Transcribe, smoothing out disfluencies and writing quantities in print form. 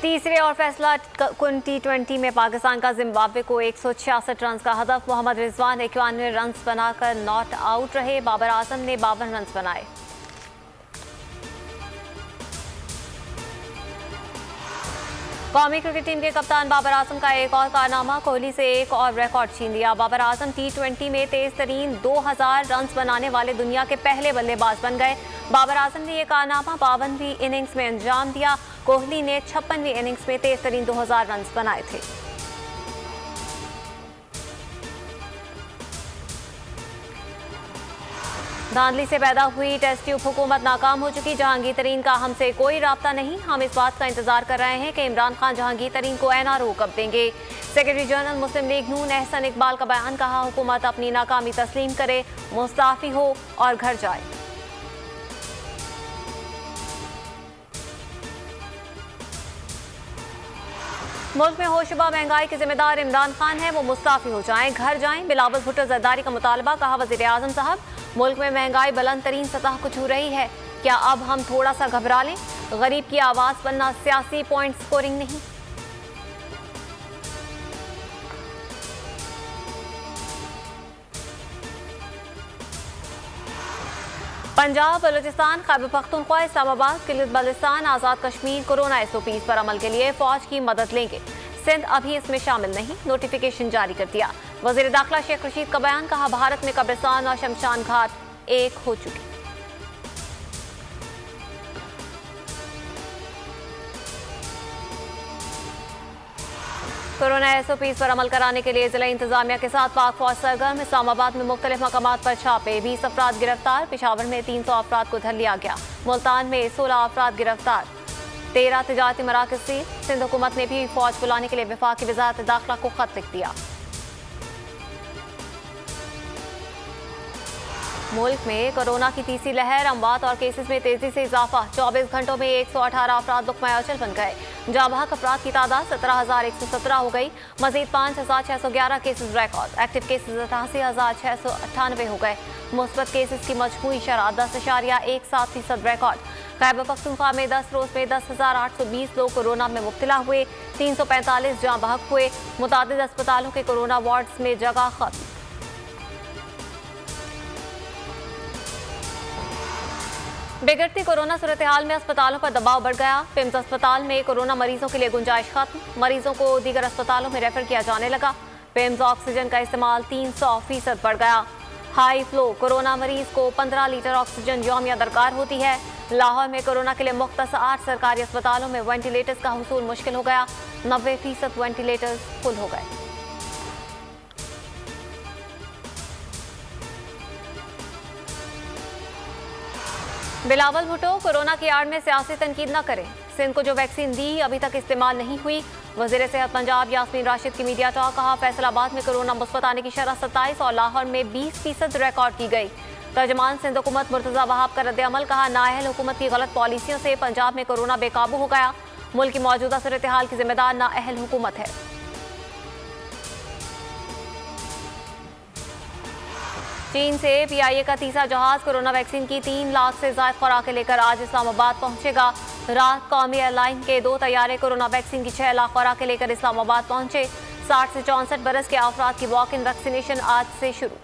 तीसरे और फैसला कुन T20 में पाकिस्तान का जिम्बाब्वे को 166 रन का हदफ। मोहम्मद रिजवान 91 रन बनाकर नॉट आउट रहे। बाबर आजम ने 52 रन बनाए। कौमी क्रिकेट टीम के कप्तान बाबर आजम का एक और कारनामा, कोहली से एक और रिकॉर्ड छीन लिया। बाबर आजम T20 में तेज तरीन 2000 रन बनाने वाले दुनिया के पहले बल्लेबाज बन गए। बाबर आजम ने यह कारनामा 52वीं इनिंग्स में अंजाम दिया। कोहली ने 56वीं इनिंग्स में तेज तरीन 2000 रन बनाए थे। धांधली से पैदा हुई टेस्ट ट्यूब हुकूमत नाकाम हो चुकी। जहांगीर तरीन का हमसे कोई राब्ता नहीं। हम इस बात का इंतजार कर रहे हैं कि इमरान खान जहांगीर तरीन को NRO कब देंगे। सेक्रेटरी जनरल मुस्लिम लीग नून एहसन इकबाल का बयान, कहा हुकूमत अपनी नाकामी तस्लीम करे, मुस्ताफी हो और घर जाए। मुल्क में होशरुबा महंगाई के जिम्मेदार इमरान खान है, वो मुस्ताफी हो जाएं, घर जाएं। बिलावल भुट्टो जरदारी का मुतालबा, कहा वजीर आजम साहब मुल्क में महंगाई बुलंद तरीन सतह को छू रही है, क्या अब हम थोड़ा सा घबरा लें? गरीब की आवाज बनना सियासी पॉइंट स्कोरिंग नहीं। पंजाब, बलूचिस्तान, खैबर पख्तूनख्वा, इस्लामाबाद, गिलगित बल्तिस्तान, आज़ाद कश्मीर कोरोना SOPs पर अमल के लिए फौज की मदद लेंगे। सिंध अभी इसमें शामिल नहीं, नोटिफिकेशन जारी कर दिया। वजीर दाखिला शेख रशीद का बयान, कहा भारत में कब्रिस्तान और शमशान घाट एक हो चुके। कोरोना SOPs पर अमल कराने के लिए जिला इंतजामिया के साथ पाक फौज सरगर्म। इस्लामाबाद में मुख्तलिफ मकामात पर छापे, 20 अफराद गिरफ्तार। पेशावर में 300 अफराद को धर लिया गया। मुल्तान में 16 अफराद गिरफ्तार। 13 तिजारती मराकज़ सील। सिंध हुकूमत ने भी फौज बुलाने के लिए वफाकी वज़ारत दाखिला को खत लिख दिया। मुल्क में कोरोना की तीसरी लहर, अमवात और केसेस में तेजी से इजाफा। 24 घंटों में 118 अफराद लुक़मा अजल बन गए। जाबहक अफराद की तादाद 17,117 हो गई। मजीद 5,611 केसेस रिकॉर्ड। एक्टिव केसेस 88,698 हो गए। मुस्बत केसेस की मजमूई शरह 10.17% रिकॉर्ड। खैबर पख्तूनख्वा में 10 रोज में 10,820 लोग कोरोना में मुब्तला हुए। 345 जाँ बहक हुए। मुतादिद अस्पतालों के कोरोना वार्ड्स में जगह खत्म। बिगड़ती कोरोना सूरत हाल में अस्पतालों पर दबाव बढ़ गया। पिम्स अस्पताल में कोरोना मरीजों के लिए गुंजाइश खत्म। मरीजों को दीगर अस्पतालों में रेफर किया जाने लगा। पिम्स ऑक्सीजन का इस्तेमाल 300% बढ़ गया। हाई फ्लो कोरोना मरीज को 15 लीटर ऑक्सीजन यौमिया दरकार होती है। लाहौर में कोरोना के लिए मुख्तस 8 सरकारी अस्पतालों में वेंटिलेटर्स का हुसूल मुश्किल हो गया। 90% वेंटिलेटर्स फुल हो गए। बिलावल भुट्टो, कोरोना की आड़ में सियासी तनकीद न करें। सिंध को जो वैक्सीन दी अभी तक इस्तेमाल नहीं हुई। वज़ीर सेहत पंजाब यास्मीन राशिद की मीडिया टॉक, कहा फैसलाबाद में कोरोना मुस्बत आने की शरह 27 और लाहौर में 20% रिकॉर्ड की गई। तर्जमान सिंध हुकूमत मुर्तज़ा वहाब का रद्द-ए-अमल, कहा नाअहल हुकूमत की गलत पॉलिसियों से पंजाब में कोरोना बेकाबू हो गया। मुल्क की मौजूदा सूरत हाल की जिम्मेदार नाअहल हुकूमत है। चीन से PIA का तीसरा जहाज कोरोना वैक्सीन की 3 लाख से ज्यादा खुराकें लेकर आज इस्लामाबाद पहुंचेगा। रात कौमी एयरलाइन के 2 तैयारे कोरोना वैक्सीन की 6 लाख खुराकें लेकर इस्लामाबाद पहुंचे। 60 से 64 बरस के अफराद की वॉक इन वैक्सीनेशन आज से शुरू।